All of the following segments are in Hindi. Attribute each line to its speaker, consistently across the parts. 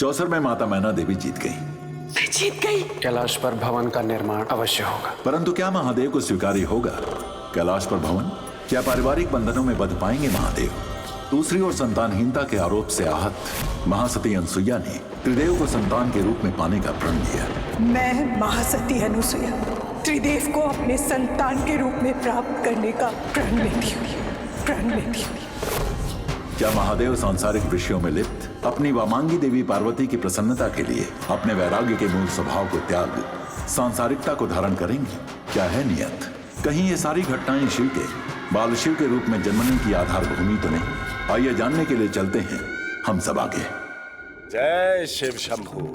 Speaker 1: चौसर में माता मैना देवी जीत गई।
Speaker 2: मैं जीत गई।
Speaker 3: कैलाश पर भवन का निर्माण अवश्य होगा।
Speaker 1: परंतु क्या महादेव को स्वीकार्य होगा कैलाश पर भवन? क्या पारिवारिक बंधनों में बंध पाएंगे महादेव? दूसरी ओर संतानहीनता के आरोप से आहत महासती अनसुईया ने त्रिदेव को संतान के रूप में पाने का प्रण लिया।
Speaker 2: मैं महासती अनुसुईया त्रिदेव को अपने संतान के रूप में प्राप्त करने का प्रण लेती हूँ।
Speaker 1: क्या महादेव सांसारिक विषयों में लिप्त अपनी वामांगी देवी पार्वती की प्रसन्नता के लिए अपने वैराग्य के मूल स्वभाव को त्याग सांसारिकता को धारण करेंगे? क्या है नियत? कहीं ये सारी घटनाएं शिव के बाल शिव के रूप में जन्मने की आधार भूमि तो नहीं? आइए जानने के लिए चलते हैं हम सब आगे।
Speaker 4: जय शिव शंभू।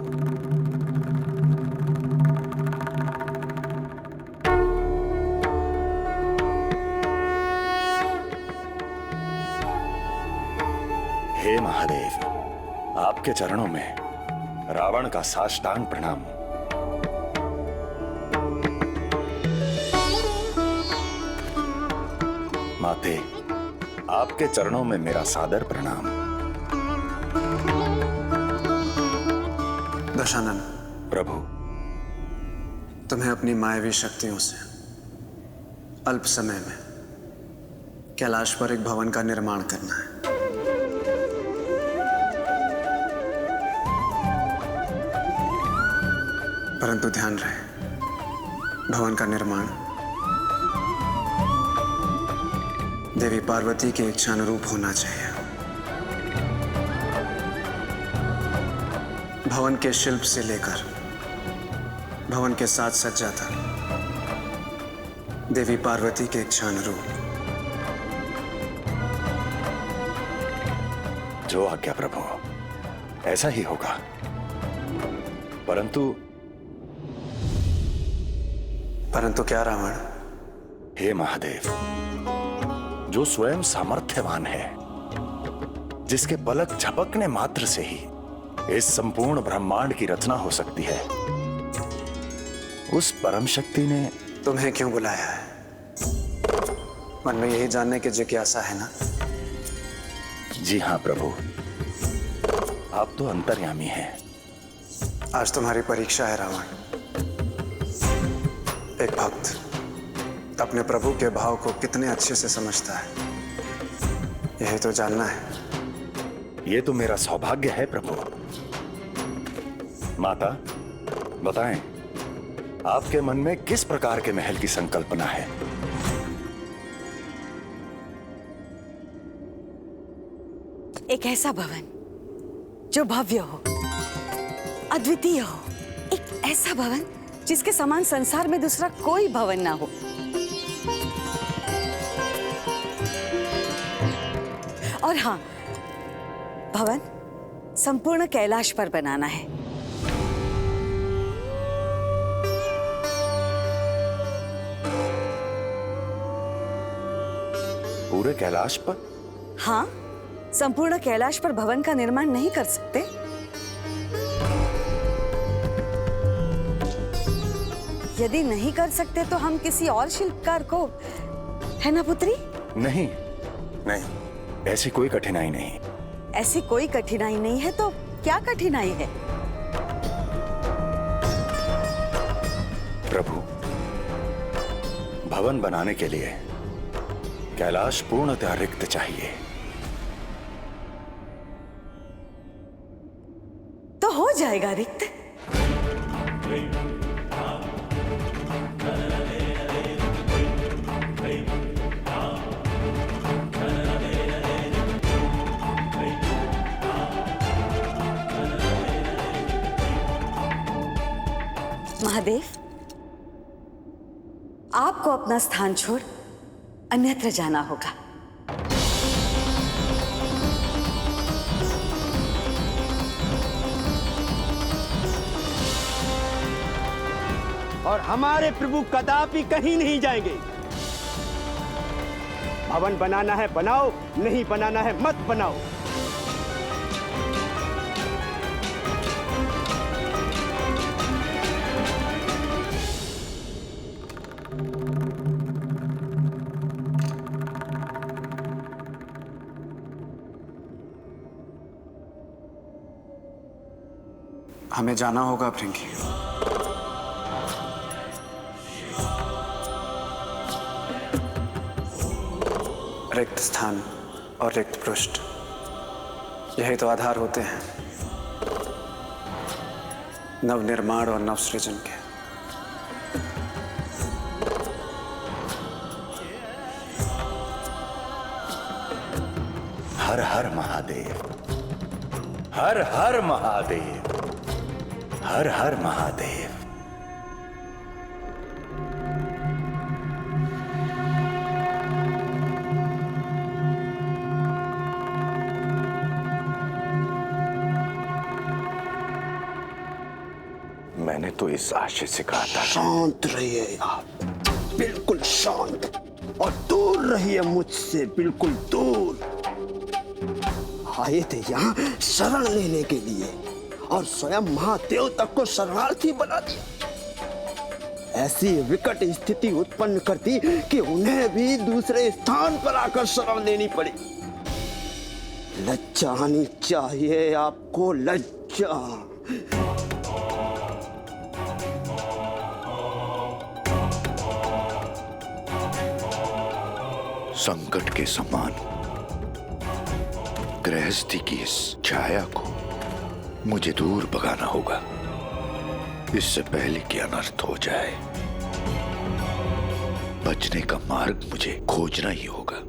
Speaker 4: हे महादेव, आपके चरणों में रावण का साष्टांग प्रणाम। माते, आपके चरणों में मेरा सादर प्रणाम।
Speaker 3: दशानन
Speaker 4: प्रभु,
Speaker 3: तुम्हें अपनी मायावी शक्तियों से अल्प समय में कैलाश पर एक भवन का निर्माण करना है। परंतु ध्यान रहे, भवन का निर्माण देवी पार्वती के इच्छानुरूप होना चाहिए। भवन के शिल्प से लेकर भवन के साज सज्जा तक देवी पार्वती के इच्छानुरूप।
Speaker 4: जो आज्ञा प्रभु, ऐसा ही होगा।
Speaker 3: परंतु क्या रावण?
Speaker 4: हे महादेव, जो स्वयं सामर्थ्यवान है, जिसके पलक झपकने मात्र से ही इस संपूर्ण ब्रह्मांड की रचना हो सकती है, उस परम शक्ति ने
Speaker 3: तुम्हें क्यों बुलाया है? मन में यही जानने की जिज्ञासा है ना?
Speaker 4: जी हाँ प्रभु, आप तो अंतर्यामी हैं।
Speaker 3: आज तुम्हारी परीक्षा है रावण। एक भक्त अपने प्रभु के भाव को कितने अच्छे से समझता है, यही तो जानना है।
Speaker 4: ये तो मेरा सौभाग्य है प्रभु। माता, बताएं, आपके मन में किस प्रकार के महल की संकल्पना है?
Speaker 2: एक ऐसा भवन जो भव्य हो, अद्वितीय हो, एक ऐसा भवन जिसके समान संसार में दूसरा कोई भवन ना हो। और हाँ, भवन संपूर्ण कैलाश पर बनाना है।
Speaker 4: पूरे कैलाश पर?
Speaker 2: हाँ, संपूर्ण कैलाश पर भवन का निर्माण नहीं कर सकते। यदि नहीं कर सकते तो हम किसी और शिल्पकार को, है ना पुत्री?
Speaker 4: नहीं नहीं, ऐसी कोई कठिनाई नहीं।
Speaker 2: ऐसी कोई कठिनाई नहीं है तो क्या कठिनाई है?
Speaker 4: प्रभु, भवन बनाने के लिए कैलाश पूर्णतः रिक्त चाहिए।
Speaker 2: तो हो जाएगा रिक्त। महादेव, आपको अपना स्थान छोड़ अन्यत्र जाना होगा।
Speaker 5: और हमारे प्रभु कदापि कहीं नहीं जाएंगे। भवन बनाना है बनाओ, नहीं बनाना है मत बनाओ।
Speaker 3: हमें जाना होगा भृंगी। रिक्त स्थान और रिक्त पृष्ठ, यही तो आधार होते हैं नवनिर्माण और नवसृजन के।
Speaker 4: हर हर महादेव, हर हर महादेव, हर हर महादेव। मैंने तो इस आशय से कहा था।
Speaker 5: शांत रहिए आप, बिल्कुल शांत, और दूर रहिए मुझसे, बिल्कुल दूर। आए थे यहाँ शरण लेने के लिए और स्वयं महादेव तक को शरणार्थी बना दिया। ऐसी विकट स्थिति उत्पन्न कर दी कि उन्हें भी दूसरे स्थान पर आकर शरण लेनी पड़ी। लज्जा आनी चाहिए आपको, लज्जा।
Speaker 6: संकट के समान गृहस्थी की इस छाया को मुझे दूर भगाना होगा, इससे पहले कि अनर्थ हो जाए। बचने का मार्ग मुझे खोजना ही होगा।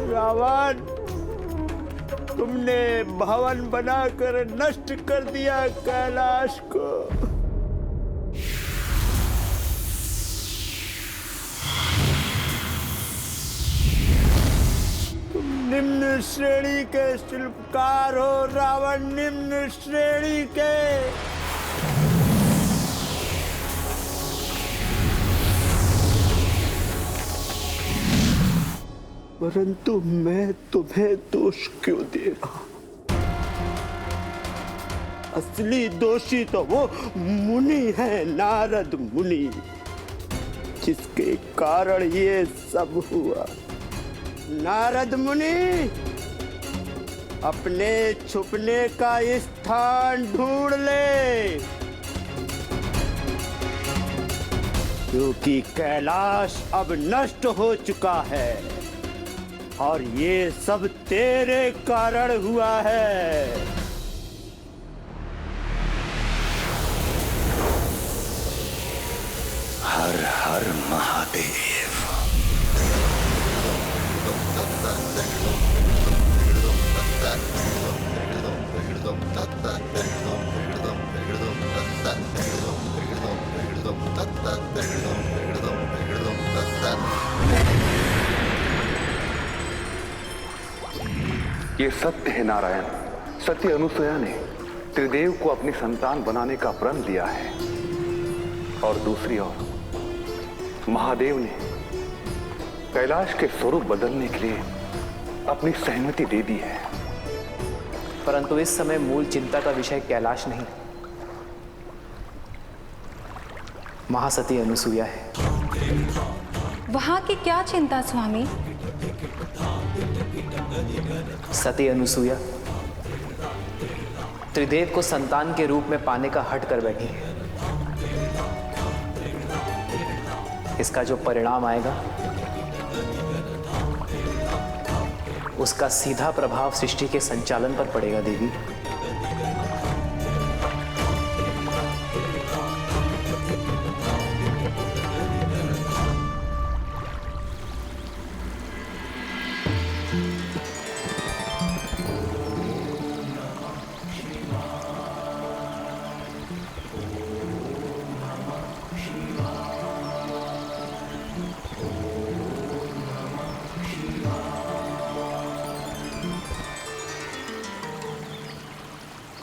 Speaker 5: रावण, तुमने भवन बनाकर नष्ट कर दिया कैलाश को। तुम निम्न श्रेणी के शिल्पकार हो रावण, निम्न श्रेणी के। परंतु मैं तुम्हें दोष क्यों दे रहा? असली दोषी तो वो मुनि है, नारद मुनि, जिसके कारण ये सब हुआ। नारद मुनि, अपने छुपने का स्थान ढूंढ ले, क्योंकि कैलाश अब नष्ट हो चुका है और ये सब तेरे कारण हुआ है।
Speaker 6: हर हर महादेव।
Speaker 7: ये सत्य है नारायण, सती अनुसुया ने त्रिदेव को अपनी संतान बनाने का प्रण लिया है, और दूसरी ओर महादेव ने कैलाश के स्वरूप बदलने के लिए अपनी सहमति दे दी है।
Speaker 8: परंतु इस समय मूल चिंता का विषय कैलाश नहीं, महासती अनुसुया है।
Speaker 9: वहां की क्या चिंता स्वामी?
Speaker 8: सती अनुसुया त्रिदेव को संतान के रूप में पाने का हट कर बैठी है। इसका जो परिणाम आएगा उसका सीधा प्रभाव सृष्टि के संचालन पर पड़ेगा देवी।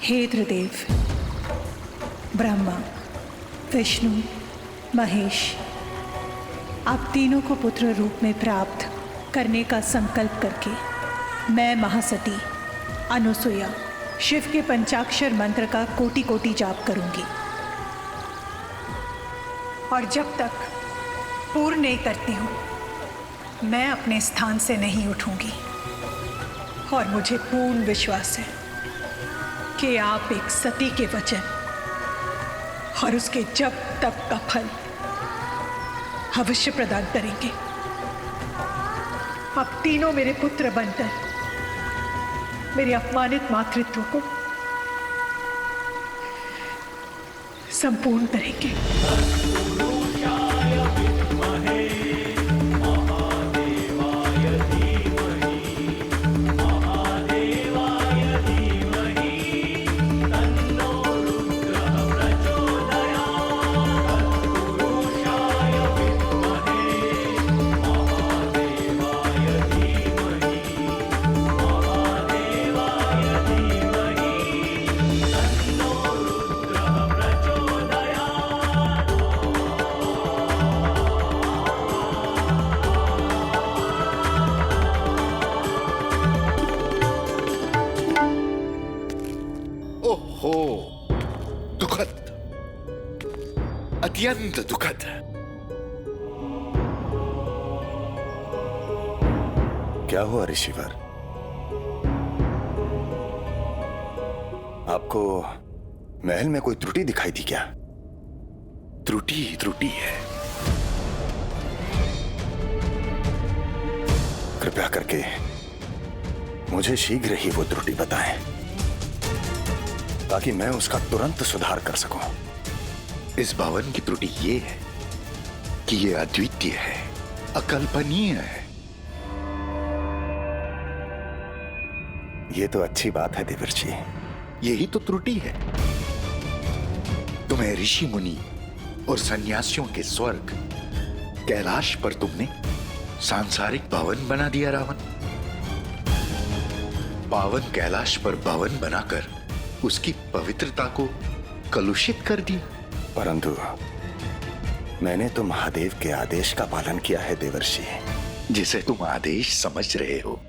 Speaker 10: हे त्रिदेव, ब्रह्मा, विष्णु, महेश, आप तीनों को पुत्र रूप में प्राप्त करने का संकल्प करके मैं महासती अनुसुईया शिव के पंचाक्षर मंत्र का कोटि कोटि जाप करूंगी, और जब तक पूर्ण नहीं करती हूँ मैं अपने स्थान से नहीं उठूंगी। और मुझे पूर्ण विश्वास है कि आप एक सती के वचन और उसके जब तप का फल अवश्य प्रदान करेंगे। अब तीनों मेरे पुत्र बनकर मेरे अपमानित मातृत्व को संपूर्ण करेंगे।
Speaker 6: अत्यंत दुखद।
Speaker 4: क्या हुआ ऋषिवर? आपको महल में कोई त्रुटि दिखाई दी क्या?
Speaker 6: त्रुटि त्रुटि है।
Speaker 4: कृपया करके मुझे शीघ्र ही वो त्रुटि बताएं, ताकि मैं उसका तुरंत सुधार कर सकूं।
Speaker 6: इस भवन की त्रुटि ये है कि ये अद्वितीय है, अकल्पनीय है।
Speaker 4: ये तो अच्छी बात है देवर्षि।
Speaker 6: यही तो त्रुटि है। तुम्हें ऋषि मुनि और सन्यासियों के स्वर्ग कैलाश पर तुमने सांसारिक भवन बना दिया रावण। पावन कैलाश पर भवन बनाकर उसकी पवित्रता को कलुषित कर दिया।
Speaker 4: परंतु मैंने तो महादेव के आदेश का पालन किया है देवर्षि।
Speaker 6: जिसे तुम आदेश समझ रहे हो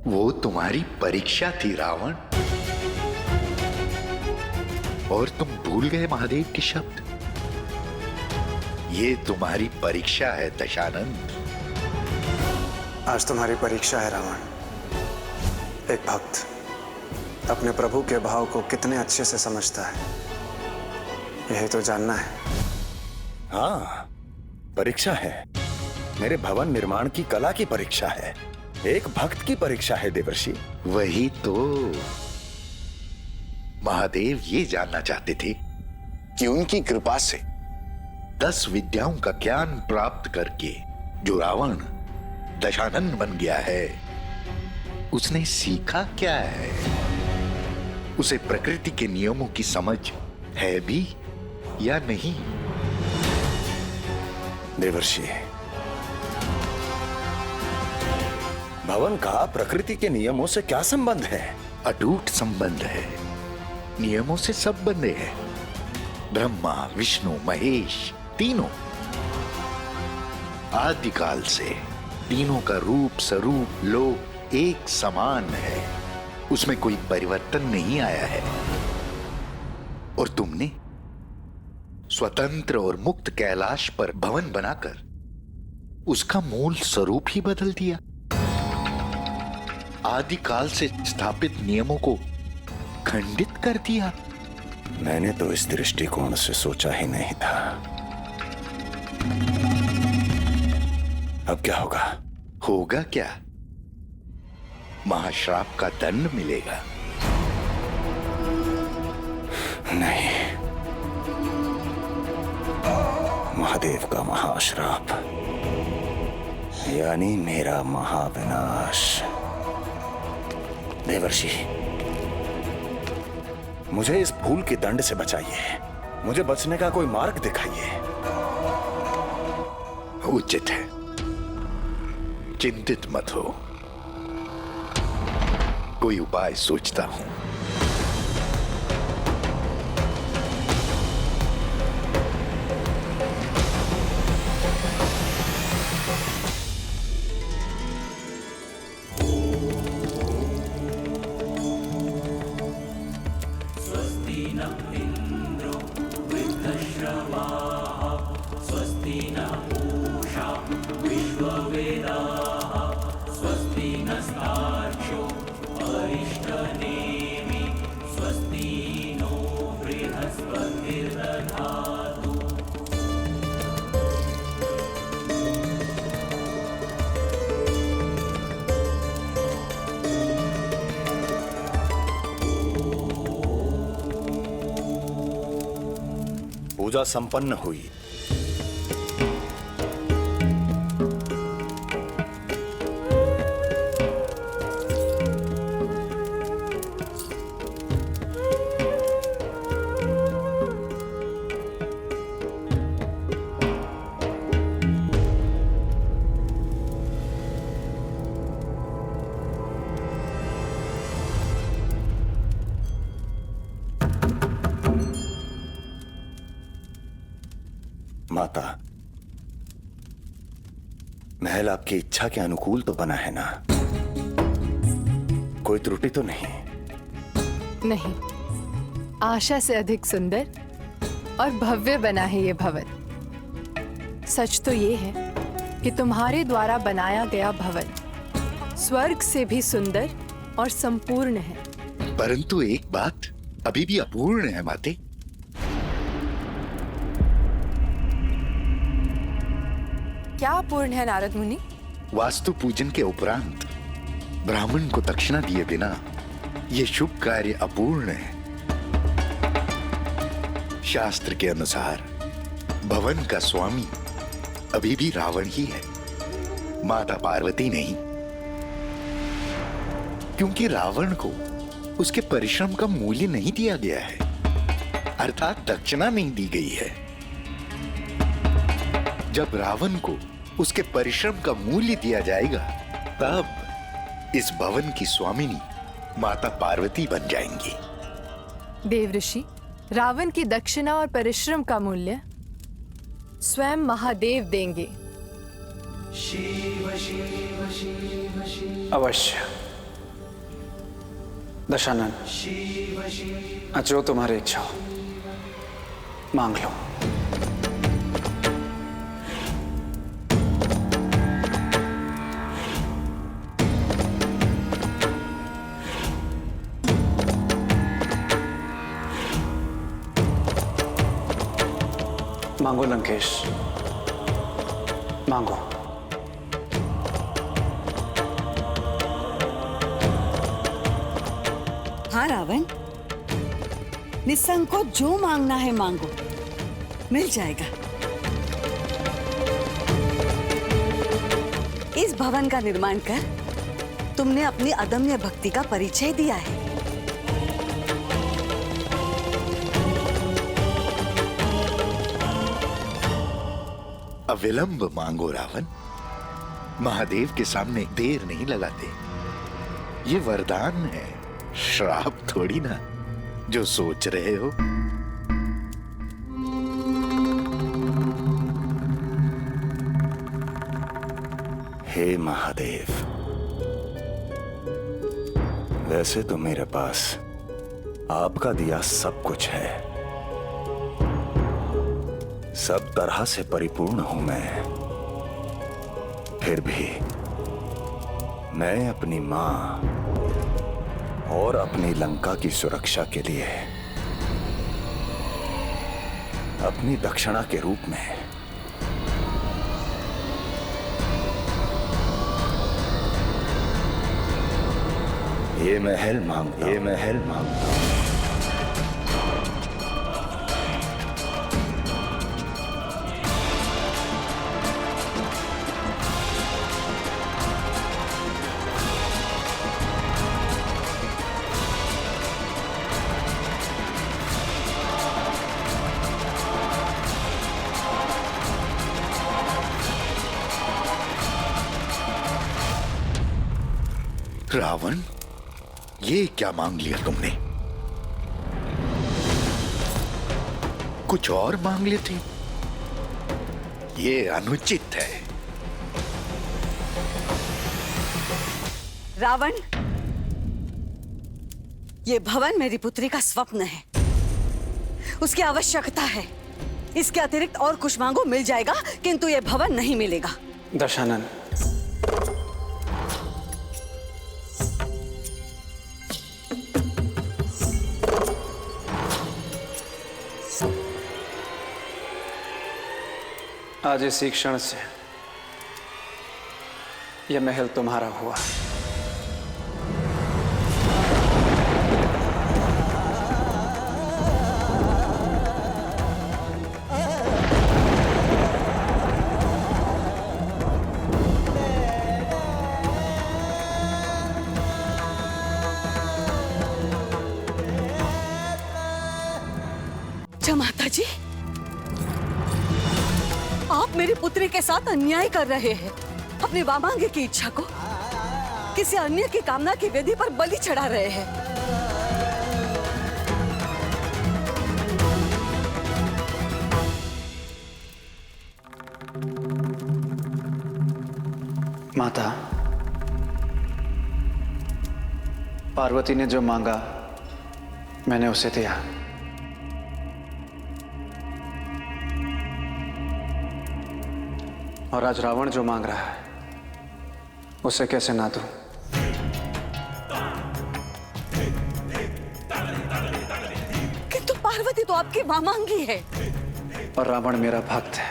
Speaker 6: वो तुम्हारी परीक्षा थी रावण। और तुम भूल गए महादेव के शब्द। ये तुम्हारी परीक्षा है दशानंद।
Speaker 3: आज तुम्हारी परीक्षा है रावण। एक भक्त अपने प्रभु के भाव को कितने अच्छे से समझता है, यही तो जानना है।
Speaker 4: हाँ, परीक्षा है। मेरे भवन निर्माण की कला की परीक्षा है। एक भक्त की परीक्षा है देवर्षि।
Speaker 6: वही तो महादेव ये जानना चाहते थे कि उनकी कृपा से 10 विद्याओं का ज्ञान प्राप्त करके जो रावण दशानन बन गया है, उसने सीखा क्या है? उसे प्रकृति के नियमों की समझ है भी या नहीं?
Speaker 4: देवर्षि, भवन का प्रकृति के नियमों से क्या संबंध है?
Speaker 6: अटूट संबंध है। नियमों से सब बंधे हैं। ब्रह्मा, विष्णु, महेश तीनों आदिकाल से तीनों का रूप स्वरूप लोक एक समान है। उसमें कोई परिवर्तन नहीं आया है। और तुमने स्वतंत्र और मुक्त कैलाश पर भवन बनाकर उसका मूल स्वरूप ही बदल दिया। आदिकाल से स्थापित नियमों को खंडित कर दिया।
Speaker 4: मैंने तो इस दृष्टिकोण से सोचा ही नहीं था। अब क्या होगा?
Speaker 6: होगा क्या? महाश्राप का दंड मिलेगा।
Speaker 4: नहीं, महादेव का महाश्राप यानी मेरा महाविनाश। देवर्षि, मुझे इस भूल के दंड से बचाइए। मुझे बचने का कोई मार्ग दिखाइए।
Speaker 6: उचित है, चिंतित मत हो। कोई उपाय सोचता हूं।
Speaker 4: पूजा संपन्न हुई। माता, महल आपकी इच्छा के अनुकूल तो बना है ना? कोई त्रुटि तो नहीं?
Speaker 11: नहीं, आशा से अधिक सुंदर और भव्य बना है ये भवन। सच तो ये है कि तुम्हारे द्वारा बनाया गया भवन स्वर्ग से भी सुंदर और संपूर्ण है।
Speaker 6: परंतु एक बात अभी भी अपूर्ण है माते।
Speaker 11: क्या पूर्ण है नारद मुनि?
Speaker 6: वास्तु पूजन के उपरांत ब्राह्मण को दक्षिणा दिए बिना यह शुभ कार्य अपूर्ण है। शास्त्र के अनुसार भवन का स्वामी अभी भी रावण ही है, माता पार्वती नहीं, क्योंकि रावण को उसके परिश्रम का मूल्य नहीं दिया गया है, अर्थात दक्षिणा नहीं दी गई है। जब रावण को उसके परिश्रम का मूल्य दिया जाएगा, तब इस भवन की स्वामिनी माता पार्वती बन जाएंगी।
Speaker 11: देवऋषि, रावण की दक्षिणा और परिश्रम का मूल्य स्वयं महादेव देंगे।
Speaker 3: अवश्य दशानन, जो तुम्हारी इच्छा हो मांग लो। मांगो लंकेश, मांगो।
Speaker 2: हाँ रावण, निसंकोच जो मांगना है मांगो, मिल जाएगा। इस भवन का निर्माण कर तुमने अपनी अदम्य भक्ति का परिचय दिया है।
Speaker 6: अविलंब मांगो रावण, महादेव के सामने देर नहीं लगाते। ये वरदान है, श्राप थोड़ी ना जो सोच रहे हो।
Speaker 4: हे महादेव, वैसे तो मेरे पास आपका दिया सब कुछ है, सब तरह से परिपूर्ण हूं मैं। फिर भी मैं अपनी मां और अपनी लंका की सुरक्षा के लिए अपनी दक्षिणा के रूप में ये महल मांगता हूं।
Speaker 6: रावण, ये क्या मांग लिया तुमने? कुछ और मांग लेते? ये अनुचित है।
Speaker 2: रावण, ये भवन मेरी पुत्री का स्वप्न है। उसकी आवश्यकता है। इसके अतिरिक्त और कुछ मांगो मिल जाएगा, किंतु ये भवन नहीं मिलेगा।
Speaker 3: दशानन, आज इसी क्षण से यह महल तुम्हारा हुआ।
Speaker 2: माता जी, आप मेरी पुत्री के साथ अन्याय कर रहे हैं। अपनी वामांगी की इच्छा को किसी अन्य की कामना की वेदी पर बलि चढ़ा रहे हैं।
Speaker 3: माता, पार्वती ने जो मांगा मैंने उसे दिया। और आज रावण जो मांग रहा है उसे कैसे ना दूं?
Speaker 2: किंतु पार्वती तो आपकी वामांगी है।
Speaker 3: और रावण मेरा भक्त है।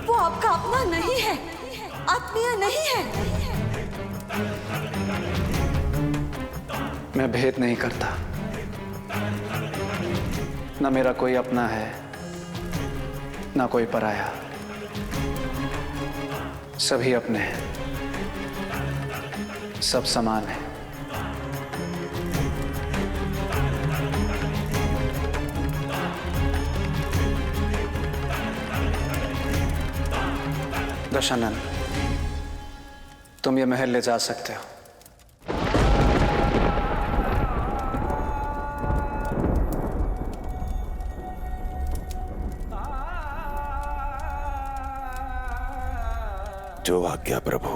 Speaker 2: वो आपका अपना नहीं है, आत्मीय नहीं है।
Speaker 3: मैं भेद नहीं करता। ना मेरा कोई अपना है, ना कोई पराया। सभी अपने हैं, सब समान हैं। दशानन, तुम ये महल ले जा सकते हो।
Speaker 4: जो आज्ञा प्रभु।